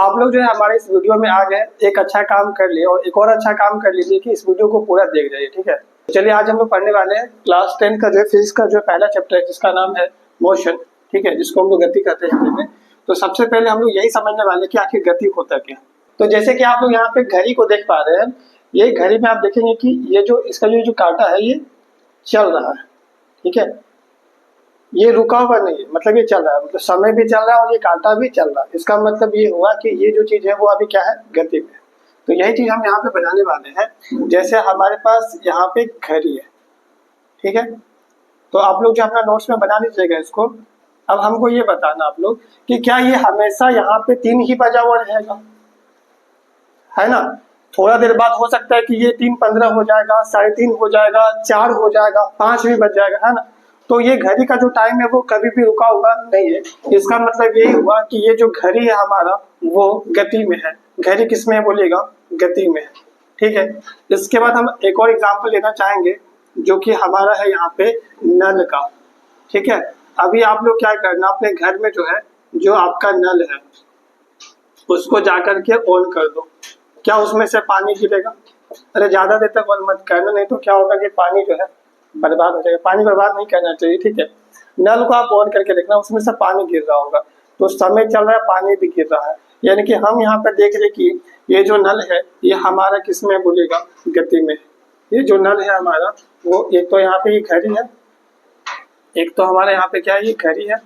आप लोग जो है हमारे इस वीडियो में आ गए, एक अच्छा काम कर लिए और एक और अच्छा काम कर लीजिए कि इस वीडियो को पूरा देख जाइए, ठीक है। चलिए आज हम लोग पढ़ने वाले हैं क्लास 10 का जो है फिजिक्स का जो पहला चैप्टर है जिसका नाम है मोशन, ठीक है, जिसको हम लोग गति कहते हैं हिंदी में। तो सबसे पहले हम लोग यही समझने वाले हैं कि आखिर गति होता क्या। तो जैसे कि आप लोग यहाँ पे घड़ी को देख पा रहे हैं, ये घड़ी में आप देखेंगे कि ये जो इसका जो कांटा है ये चल रहा है, ठीक है, ये रुका हुआ नहीं है, मतलब ये चल रहा है, मतलब समय भी चल रहा है और ये कांटा भी चल रहा है। इसका मतलब ये हुआ कि ये जो चीज है वो अभी क्या है, गति में। तो यही चीज हम यहाँ पे बनाने वाले हैं। जैसे हमारे पास यहाँ पे घड़ी है, ठीक है, तो आप लोग जो अपना नोट्स में बना लीजिएगा इसको। अब हमको ये बताना आप लोग कि क्या ये हमेशा यहाँ पे 3 ही बजा हुआ रहेगा, है ना। थोड़ा देर बाद हो सकता है कि ये 3:15 हो जाएगा, 3:30 हो जाएगा, 4 हो जाएगा, 5 भी बज जाएगा, है ना। तो ये घड़ी का जो टाइम है वो कभी भी रुका हुआ नहीं है। इसका मतलब यही हुआ कि ये जो घड़ी है हमारा वो गति में है। घड़ी किस में है बोलिएगा, गति में है, ठीक है। इसके बाद हम एक और एग्जांपल लेना चाहेंगे जो कि हमारा है यहाँ पे नल का, ठीक है। अभी आप लोग क्या करना, अपने घर में जो है जो आपका नल है उसको जाकर के ऑन कर दो। क्या उसमें से पानी गिरेगा? अरे ज्यादा देर तक ऑन मत करना, नहीं तो क्या होगा कि पानी जो है बर्बाद हो जाएगा। पानी बर्बाद नहीं करना चाहिए, ठीक है। नल को आप ऑन करके देखना, उसमें से पानी गिर रहा होगा। तो समय चल रहा है, पानी भी गिर रहा है, यानी कि हम यहाँ पर देख रहे कि ये जो नल है ये हमारा किस में बोलेगा, गति में। ये जो नल है हमारा वो एक तो यहाँ पे ये घड़ी है, एक तो हमारे यहाँ पे क्या है, ये घड़ी है।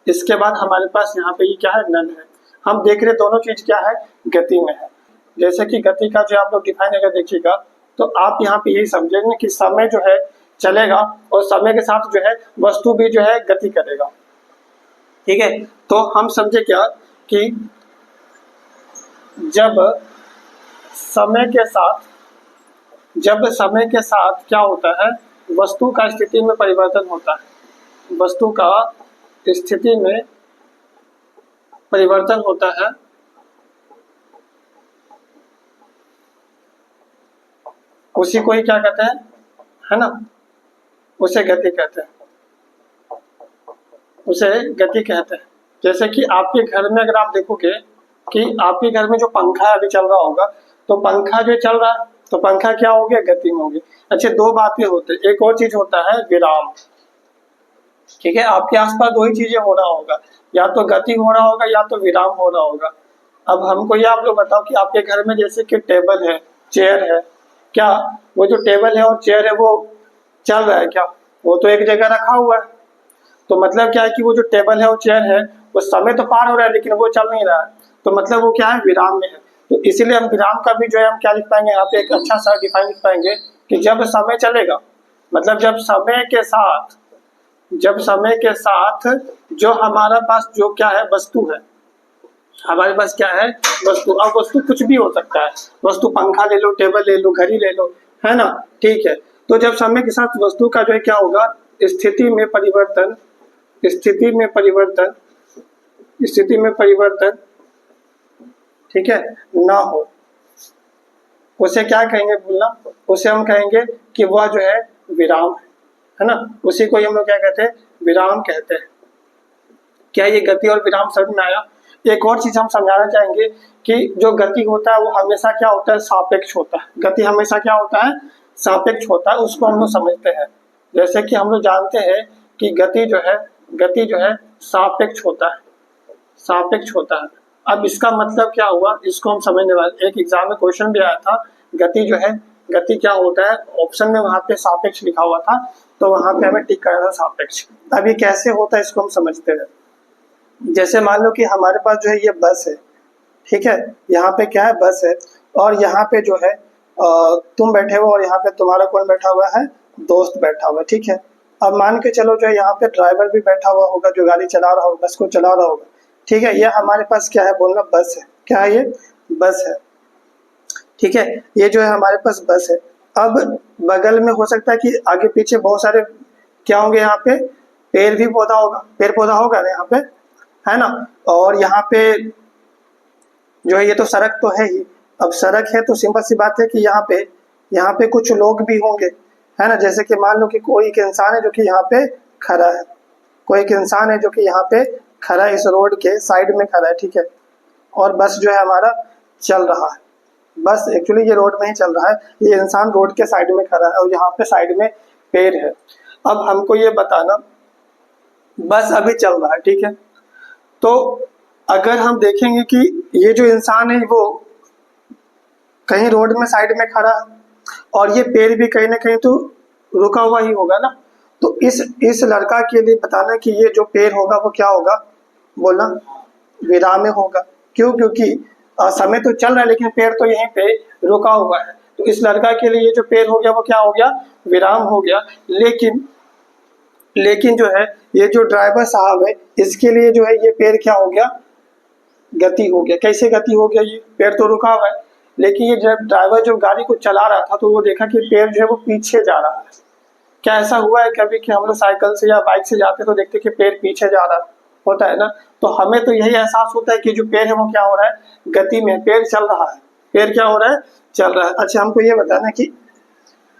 इसके बाद हमारे पास यहाँ पे ये क्या है, नल है। हम देख रहे दोनों चीज क्या है, गति में है। जैसे कि गति का जो आप लोग डिफाइन अगर देखिएगा तो आप यहाँ पे यही समझेंगे कि समय जो है चलेगा और समय के साथ जो है वस्तु भी जो है गति करेगा, ठीक है। तो हम समझे क्या कि जब समय के साथ क्या होता है, वस्तु का स्थिति में परिवर्तन होता है। वस्तु का स्थिति में परिवर्तन होता है उसी को ही क्या कहते हैं, है ना, उसे गति कहते हैं, उसे गति कहते हैं। जैसे कि आपके घर में अगर आप देखोगे कि आपके घर में जो पंखा अभी चल रहा होगा, तो पंखा जो चल रहा है तो पंखा क्या हो गया, गति में हो गया। अच्छा, दो बातें होती है, एक और चीज होता है विराम, ठीक है। आपके आसपास दो ही चीजें हो रहा होगा, या तो गति हो रहा होगा या तो विराम हो रहा होगा। अब हमको ये आप लोग बताओ कि आपके घर में जैसे कि टेबल है, चेयर है, क्या वो जो टेबल है और चेयर है वो चल रहा है क्या? वो तो एक जगह रखा हुआ है। तो मतलब क्या है कि वो जो टेबल है और चेयर है वो समय तो पार हो रहा है लेकिन वो चल नहीं रहा है। तो मतलब वो क्या है, विराम में है। तो इसीलिए हम विराम का भी जो है हम क्या लिख पाएंगे, यहाँ पे एक अच्छा सा डिफाइन लिख पाएंगे कि जब समय चलेगा, मतलब जब समय के साथ जो हमारा पास जो क्या है, वस्तु है, हमारे पास क्या है, वस्तु। अब वस्तु कुछ भी हो सकता है, वस्तु पंखा ले लो, टेबल ले लो, घड़ी ले लो, है ना, ठीक है। तो जब समय के साथ वस्तु का जो है क्या होगा, स्थिति में परिवर्तन, ठीक है, ना हो, उसे क्या कहेंगे बोलना, उसे हम कहेंगे कि वह जो है विराम है ना। उसी को हम लोग क्या कहते हैं, विराम कहते हैं। क्या ये गति और विराम समझ में आया? एक और चीज हम समझाना चाहेंगे कि जो गति होता है वो हमेशा क्या होता है, सापेक्ष होता है। गति हमेशा क्या होता है, सापेक्ष होता है। उसको हम लोग समझते हैं। जैसे कि हम लोग जानते हैं कि गति जो है सापेक्ष होता है। अब इसका मतलब क्या हुआ, इसको हम समझने वाले। एक एग्जाम में क्वेश्चन भी आया था, गति क्या होता है, ऑप्शन में वहां पे सापेक्ष लिखा हुआ था, तो वहां पे हमें टिक करना था सापेक्ष। अब ये कैसे होता है इसको हम समझते हैं। जैसे मान लो कि हमारे पास जो है ये बस है, ठीक है, यहाँ पे क्या है, बस है, और यहाँ पे जो है तुम बैठे हो और यहाँ पे तुम्हारा कौन बैठा हुआ है, दोस्त बैठा हुआ है, ठीक है। अब मान के चलो जो है यहाँ पे ड्राइवर भी बैठा हुआ होगा जो गाड़ी चला रहा होगा, बस को चला रहा होगा, ठीक है। ये हमारे पास क्या है बोलना, बस है। क्या है ये, बस है, ठीक है। ये जो है हमारे पास बस है। अब बगल में हो सकता है कि आगे पीछे बहुत सारे क्या होंगे, यहाँ पे पेड़ पौधा होगा ना यहाँ पे, है ना। और यहाँ पे जो है ये तो सड़क तो है ही। अब सड़क है तो सिंपल सी बात है कि यहाँ पे कुछ लोग भी होंगे, है ना। जैसे कि मान लो कि कोई एक इंसान है जो कि यहाँ पे खड़ा है, इस रोड के साइड में खड़ा है, ठीक है। और बस जो है हमारा चल रहा है। बस एक्चुअली ये रोड में ही चल रहा है, ये इंसान रोड के साइड में खड़ा है और यहाँ पे साइड में पेड़ है। अब हमको ये बताना, बस अभी चल रहा है, ठीक है। तो अगर हम देखेंगे कि ये जो इंसान है वो कहीं रोड में साइड में खड़ा है और ये पेड़ भी कहीं ना कहीं तो रुका हुआ ही होगा ना। तो इस लड़का के लिए बताना कि ये जो पेड़ होगा वो क्या होगा, बोलना विराम में होगा। क्यों? क्योंकि समय तो चल रहा है लेकिन पेड़ तो यहीं पे रुका हुआ है। तो इस लड़का के लिए ये जो पेड़ हो गया वो क्या हो गया, विराम हो गया। लेकिन जो है ये जो ड्राइवर साहब है इसके लिए जो है ये पेड़ क्या हो गया, गति हो गया। कैसे गति हो गया? ये पेड़ तो रुका हुआ है लेकिन ये जब ड्राइवर जो गाड़ी को चला रहा था तो वो देखा कि पेड़ जो है वो पीछे जा रहा है। क्या ऐसा हुआ है कभी कि हम लोग साइकिल से या बाइक से जाते तो देखते कि पेड़ पीछे जा रहा होता है ना। तो हमें तो यही एहसास होता है कि जो पेड़ है वो क्या हो रहा है, गति में, पेड़ चल रहा है। पेड़ क्या हो रहा है, चल रहा है। अच्छा हमको ये बताना कि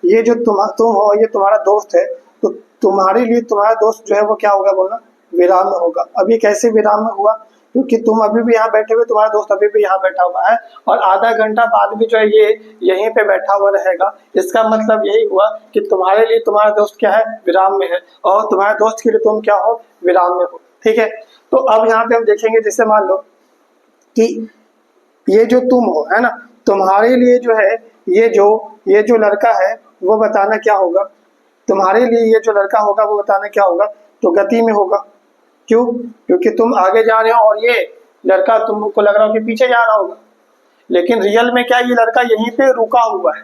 ये जो तुम हो, ये तुम्हारा दोस्त है, तो तुम्हारे लिए तुम्हारा दोस्त जो है वो क्या होगा, बोलना विराम में होगा। अभी कैसे विराम में हुआ? क्योंकि तुम अभी भी यहाँ बैठे हुए, तुम्हारा दोस्त अभी भी यहाँ बैठा हुआ है और आधा घंटा बाद भी जो है ये यहीं पे बैठा हुआ रहेगा। इसका मतलब यही हुआ कि तुम्हारे लिए तुम्हारा दोस्त क्या है, विराम में है, और तुम्हारे दोस्त के लिए तुम क्या हो, विराम में हो। ठीक है। तो अब यहाँ पे हम देखेंगे, जैसे मान लो कि ये जो तुम हो, है ना, तुम्हारे लिए जो है ये जो लड़का है वो बताना क्या होगा, तुम्हारे लिए ये जो लड़का होगा वो बताना क्या होगा, तो गति में होगा। क्यों? क्योंकि तुम आगे जा रहे हो और ये लड़का तुमको लग रहा हो कि पीछे जा रहा होगा, लेकिन रियल में क्या, ये लड़का यहीं पे रुका हुआ है,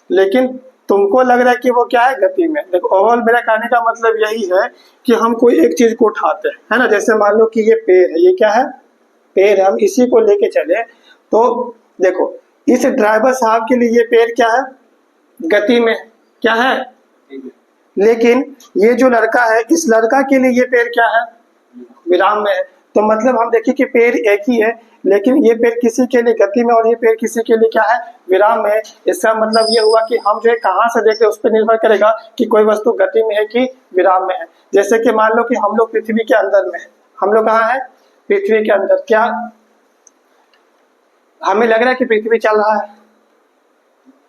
लेकिन तुमको लग रहा है कि वो क्या है, गति में। देखो ओवरऑल मेरा कहने का मतलब यही है कि हम कोई एक चीज को उठाते हैं, है ना। जैसे मान लो कि ये पेड़ है, ये क्या है, पेड़, हम इसी को लेके चले तो देखो इस ड्राइवर साहब के लिए ये पेड़ क्या है, गति में, क्या है, लेकिन ये जो लड़का है इस लड़का के लिए ये पेड़ क्या है, विराम में है। तो मतलब हम देखिए कि पेड़ एक ही है लेकिन ये पेड़ किसी के लिए गति में और ये पेड़ किसी के लिए क्या है, विराम में है। इसका मतलब ये हुआ कि हम जो है कहाँ से देख रहे हैं उस पर निर्भर करेगा कि कोई वस्तु गति में है कि विराम में है। जैसे कि मान लो कि हम लोग पृथ्वी के अंदर में है, हम लोग कहाँ है, पृथ्वी के अंदर। क्या हमें लग रहा है कि पृथ्वी चल रहा है?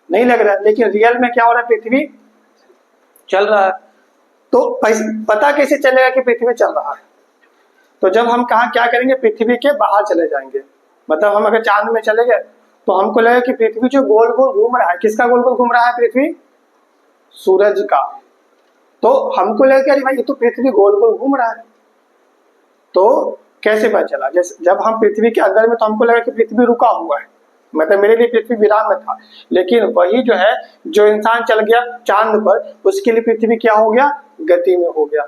नहीं लग रहा है, लेकिन रियल में क्या हो रहा है, पृथ्वी चल रहा है। तो पता कैसे चलेगा कि पृथ्वी चल रहा है? तो जब हम कहा क्या करेंगे, पृथ्वी के बाहर चले जाएंगे। मतलब हम अगर चांद में चले गए तो हमको लगेगा कि पृथ्वी जो गोल गोल घूम रहा है, किसका गोल गोल घूम रहा है, पृथ्वी, सूरज का। तो हमको लगेगा अरे भाई ये तो पृथ्वी गोल गोल घूम रहा है। तो कैसे पता चला? जैसे जब हम पृथ्वी के अंदर में तो हमको लगा कि पृथ्वी रुका हुआ है, मतलब मेरे लिए पृथ्वी विराम में था, लेकिन वही जो है जो इंसान चल गया चांद पर उसके लिए पृथ्वी क्या हो गया, गति में हो गया।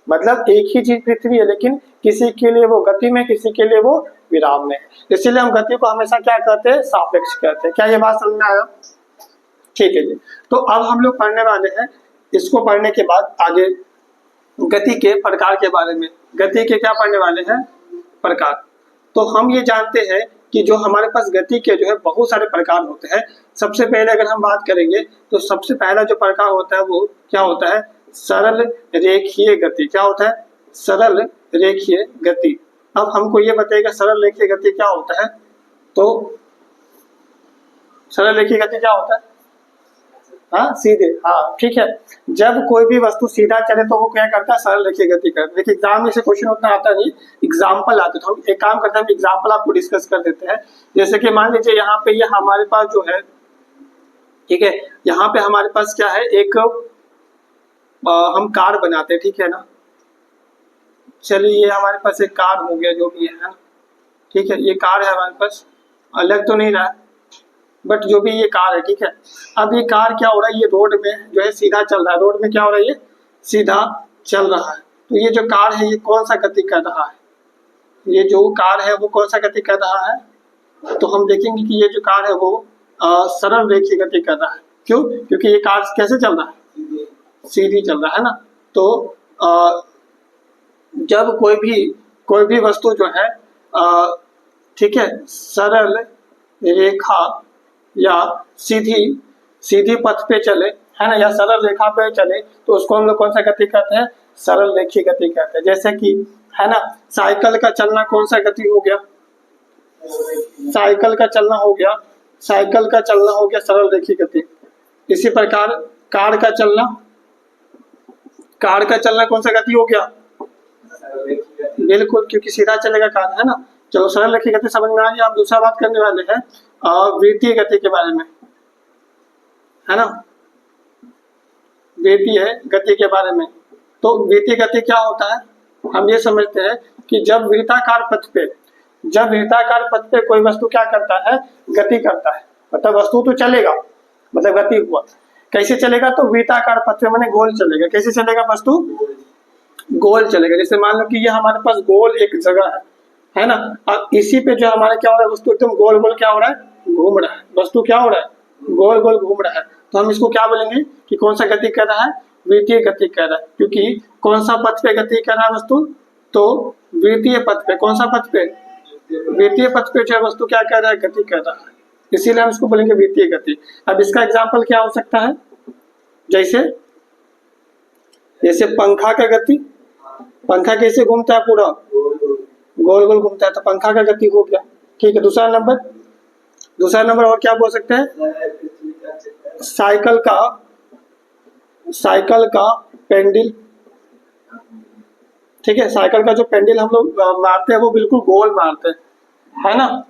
मतलब एक ही चीज पृथ्वी है लेकिन किसी के लिए वो गति में, किसी के लिए वो विराम में है। इसीलिए हम गति को हमेशा क्या कहते हैं, सापेक्ष कहते हैं। क्या ये बात समझ में आया? ठीक है जी। तो अब हम लोग पढ़ने वाले हैं, इसको पढ़ने के बाद आगे गति के प्रकार के बारे में, गति के क्या पढ़ने वाले हैं, प्रकार। तो हम ये जानते हैं कि जो हमारे पास गति के जो है बहुत सारे प्रकार होते हैं। सबसे पहले अगर हम बात करेंगे तो सबसे पहला जो प्रकार होता है वो क्या होता है, सरल रेखीय गति। क्या होता है, सरल रेखीय गति। अब हमको ये बताइएगा सरल रेखीय गति क्या होता है। तो सरल रेखीय गति क्या होता है, हाँ सीधे, हाँ ठीक है। जब कोई भी वस्तु सीधा चले तो वो क्या करता है, सरल रेखीय गति करता है। देखिए एग्जाम में से क्वेश्चन उतना आता नहीं, एग्जाम्पल आते तो हम एक काम करते हैं, एग्जाम्पल आपको डिस्कस कर देते हैं। जैसे कि मान लीजिए यहाँ पे ये हमारे पास जो है, ठीक है, यहाँ पे हमारे पास क्या है, एक हम कार बनाते हैं, ठीक है ना। चलिए ये हमारे पास एक कार हो गया, जो भी है ना, ठीक है, ये कार है हमारे पास, अलग तो नहीं रहा बट जो भी ये कार है, ठीक है। अब ये कार क्या हो रहा है, ये रोड में जो है सीधा चल रहा है, रोड में क्या हो रहा है, ये सीधा चल रहा है। तो ये जो कार है ये कौन सा गति कर रहा है, ये जो कार है वो कौन सा गति कर रहा है, तो हम देखेंगे कि ये जो कार है वो सरल रेखीय गति कर रहा है। क्यों? क्योंकि ये कार कैसे चल रहा है, सीधी चल रहा है ना। तो जब कोई भी वस्तु जो है ठीक है, सरल रेखा या सीधी पथ पे चले, है ना, या सरल रेखा पे चले तो उसको हम लोग कौन सा गति कहते हैं, सरल रेखीय गति कहते हैं। जैसे कि है ना, साइकिल का चलना कौन सा गति हो गया, साइकिल का चलना हो गया, साइकिल का चलना हो गया सरल रेखीय गति। इसी प्रकार कार का चलना, कार का चलना कौन सा गति हो गया? बिल्कुल, क्योंकि सीधा चलेगा कार, है ना। चलो सरल रेखीय गति समझ में आ गया। आप दूसरा बात करने वाले हैं वृत्तीय गति के बारे में, है ना, वृत्तीय गति के बारे में। तो वृत्तीय गति क्या होता है? हम ये समझते हैं कि जब वृत्ताकार पथ पे कोई वस्तु क्या करता है? गति करता है। मतलब वस्तु तो चलेगा, मतलब गति हुआ। कैसे चलेगा? तो वृत्ताकार पथ पे माने गोल चलेगा। कैसे चलेगा? वस्तु गोल चलेगा। जैसे मान लो कि ये हमारे पास गोल एक जगह है ना। अब इसी पे जो हमारा क्या हो रहा है? वस्तु एकदम गोल गोल क्या हो रहा है? घूम रहा है। वस्तु क्या हो रहा है? गोल गोल घूम रहा है। तो हम इसको क्या बोलेंगे कि कौन सा गति कर रहा है? वृत्तीय गति कर रहा है। क्योंकि कौन सा पथ पे गति कर रहा है वस्तु? तो वृत्तीय पथ पे। कौन सा पथ पे? वृत्तीय पथ पे जो वस्तु क्या कर रहा है? गति कर रहा है। इसीलिए हम इसको बोलेंगे वृत्तीय गति। अब इसका एग्जाम्पल क्या हो सकता है? जैसे पंखा का गति, पंखा कैसे घूमता है? पूरा गोल गोल घूमता है, तो पंखा का गति हो गया। ठीक है। दूसरा नंबर और क्या बोल सकते हैं? साइकिल का पेंडल। ठीक है, साइकिल का जो पेंडल हम लोग मारते हैं वो बिल्कुल गोल मारते हैं, है ना।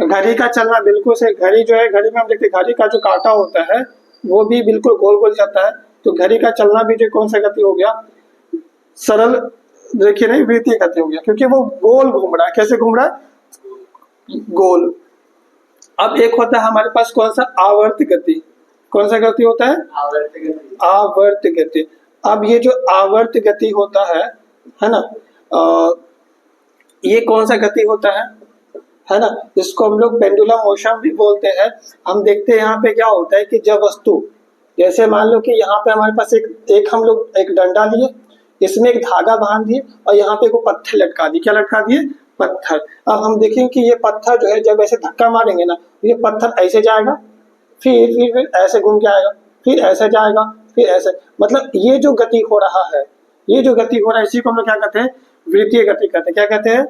घड़ी का चलना बिल्कुल से, घड़ी जो है, घड़ी में हम देखते हैं घड़ी का जो कांटा होता है वो भी बिल्कुल गोल गोल जाता है। तो घड़ी का चलना भी जो कौन सा गति हो गया? सरल देखिए नहीं, वृत्तीय गति हो गया, क्योंकि वो गोल घूम रहा है। कैसे घूम रहा है? गोल। अब एक होता है हमारे पास कौन सा? आवर्त गति। कौन सा गति होता है? आवर्त गति। अब ये जो आवर्त गति होता है ना, ये कौन सा गति होता है ना, जिसको हम लोग पेंडुलम मोशन भी बोलते हैं। हम देखते हैं यहाँ पे क्या होता है कि जब वस्तु, जैसे मान लो कि यहाँ पे हमारे पास एक हम लोग एक डंडा लिए, इसमें एक धागा बांध दिए और यहाँ पे को पत्थर लटका दिए। क्या लटका दिए? पत्थर। अब हम देखेंगे कि ये पत्थर जो है जब ऐसे धक्का मारेंगे ना, ये पत्थर ऐसे जाएगा, फिर ऐसे घूम के आएगा, फिर ऐसे जाएगा, फिर ऐसे। मतलब ये जो गति हो रहा है, इसी को हम लोग क्या कहते हैं? वृत्तीय गति कहते हैं। क्या कहते हैं?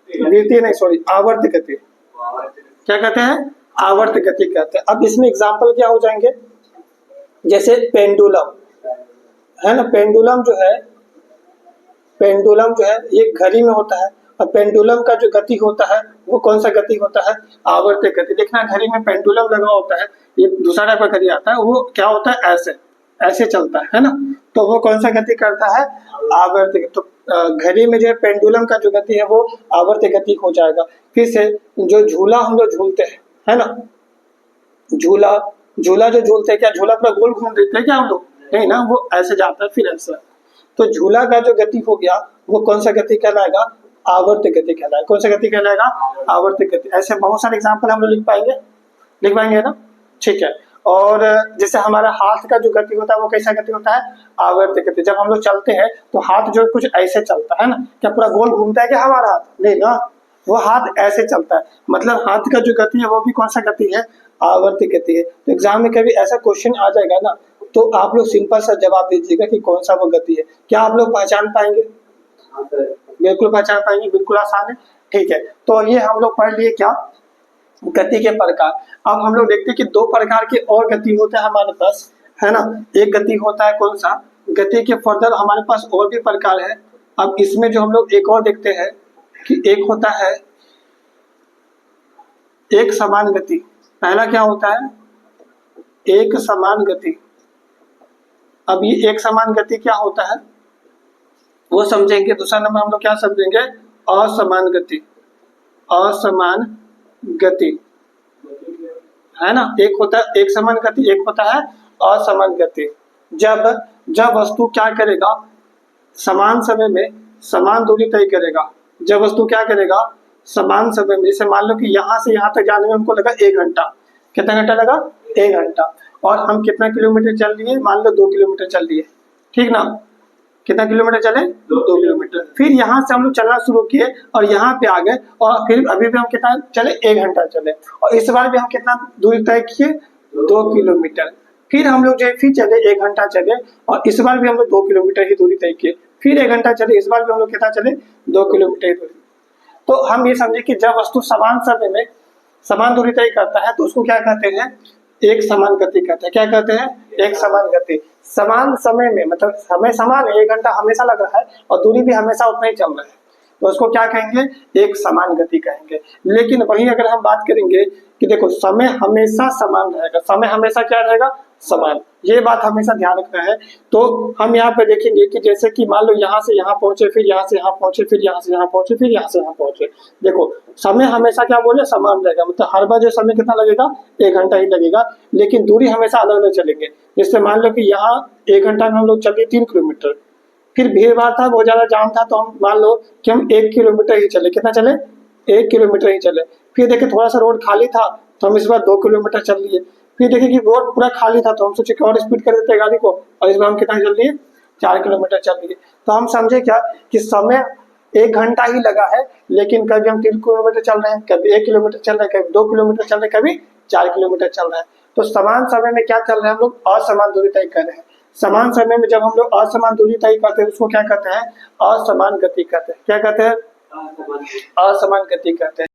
वृत्तीय नहीं, सॉरी, आवर्त गति। क्या कहते हैं? आवर्त गति कहते हैं। अब इसमें एग्जाम्पल क्या हो जाएंगे? जैसे पेंडुलम, है ना। पेंडुलम जो है ये घड़ी में होता है, और पेंडुलम का जो गति होता है वो कौन सा गति होता है? आवर्त गति। देखना, घड़ी में पेंडुलम लगा होता है, ये दूसरा टाइप का घड़ी आता है, वो क्या होता है? ऐसे चलता है ना। तो वो कौन सा गति करता है? आवर्त गति। तो घड़ी में जो है पेंडुलम का जो गति है वो आवर्त गति हो जाएगा। फिर से जो झूला हम लोग झूलते हैं, है ना, झूला जो झूलते हैं, क्या झूला पूरा गोल घूम देते हैं क्या हम लोग? नहीं ना, वो ऐसे जाता है, फिर ऐसा। तो झूला का जो गति हो गया वो कौन सा गति कहलाएगा? आवर्त गति कहलाएगा। कौन सा गति कहलाएगा? आवर्त गति। ऐसे बहुत सारे एग्जाम्पल हम लोग लिख पाएंगे ना। ठीक है। और जैसे हमारा हाथ का जो गति होता है वो कैसा गति होता है? आवर्त गति। जब हम लोग चलते हैं तो हाथ जो कुछ ऐसे चलता है ना, क्या पूरा गोल घूमता है क्या हमारा हाथ? नहीं ना, वो हाथ ऐसे चलता है। मतलब हाथ का जो गति है वो भी कौन सा गति है? आवर्त गति है। तो एग्जाम में कभी ऐसा क्वेश्चन आ जाएगा ना, तो आप लोग सिंपल सा जवाब दीजिएगा कि कौन सा वो गति है। क्या आप लोग पहचान पाएंगे? बिल्कुल पहचान पाएंगे, बिल्कुल आसान है। ठीक है, तो ये हम लोग पढ़ लिए क्या? गति के प्रकार। अब हम लोग देखते हैं कि दो प्रकार के और गति होते हैं हमारे पास, है ना। एक गति होता है कौन सा? गति के फर्दर हमारे पास और भी प्रकार है। अब इसमें जो हम लोग एक और देखते हैं कि एक होता है एक समान गति। पहला क्या होता है? एक समान गति। अब ये एक समान गति क्या होता है वो समझेंगे। दूसरा नंबर हम लोग क्या समझेंगे? असमान गति। असमान गति, है ना। एक होता है एक समान गति, एक होता है असमान गति। जब वस्तु क्या करेगा? समान समय में समान दूरी तय करेगा। जब वस्तु क्या करेगा? समान समय में, जैसे मान लो कि यहाँ से यहाँ तक जाने में हमको लगा 1 घंटा। कितना घंटा लगा? 1 घंटा। और हम कितना किलोमीटर चल लिए? मान लो 2 किलोमीटर चल लिए, ठीक ना। कितना किलोमीटर चले? 2 किलोमीटर। फिर यहाँ से हम लोग चलना शुरू किए और यहाँ पे आ गए, और फिर अभी भी हम कितना चले? 1 घंटा चले। और इस बार भी हम कितना दूरी तय किए? 2 किलोमीटर। फिर हम लोग जो है फिर चले 1 घंटा चले, और इस बार भी हम लोग 2 किलोमीटर ही दूरी तय किए। फिर 1 घंटा चले, इस बार भी हम लोग कितना चले? 2 किलोमीटर ही दूरी। तो हम ये समझे कि जब वस्तु समान समय में समान दूरी तय करता है तो उसको क्या कहते हैं, एक समान गति कहते हैं। क्या कहते हैं, एक समान गति। समान समय में मतलब समय समान है, 1 घंटा हमेशा लग रहा है और दूरी भी हमेशा उतना ही चल रहा है, तो उसको क्या कहेंगे, एक समान गति कहेंगे। लेकिन वहीं अगर हम बात करेंगे कि देखो समय हमेशा समान रहेगा, समय हमेशा क्या रहेगा, समान, ये बात हमेशा ध्यान रखना है। तो हम यहाँ पे देखेंगे कि जैसे कि मान लो यहाँ से यहाँ पहुंचे, फिर यहाँ से यहाँ पहुंचे, फिर यहाँ से यहाँ पहुंचे, फिर यहाँ से यहाँ पहुंचे। देखो समय हमेशा क्या बोले, समान रहेगा, मतलब हर बार जो समय कितना लगेगा, 1 घंटा ही लगेगा, लेकिन दूरी हमेशा अलग अलग चलेंगे। जैसे मान लो कि यहाँ 1 घंटा में हम लोग चलिए 3 किलोमीटर, फिर भीड़ भाड़ था, बहुत ज्यादा जाम था, तो हम मान लो कि हम 1 किलोमीटर ही चले। कितना चले, 1 किलोमीटर ही चले। फिर देखे थोड़ा सा रोड खाली था तो हम इस बार 2 किलोमीटर चल लिए। फिर देखे कि रोड पूरा खाली था तो हम सोचे कि और स्पीड कर देते गाड़ी को, और इस बार हम कितना चल लिए, 4 किलोमीटर चल लिए। तो हम समझे क्या कि समय 1 घंटा ही लगा है, लेकिन कभी हम 3 किलोमीटर चल रहे हैं, कभी 1 किलोमीटर चल रहे हैं, कभी 2 किलोमीटर चल रहे हैं, कभी 4 किलोमीटर चल रहे हैं। तो समान समय में क्या चल रहे हैं, हम लोग असमान दूरी तय कर रहे हैं। समान समय में जब हम लोग असमान दूरी तय करते हैं उसको क्या कहते हैं, असमान गति कहते हैं। क्या कहते हैं, असमान गति कहते हैं।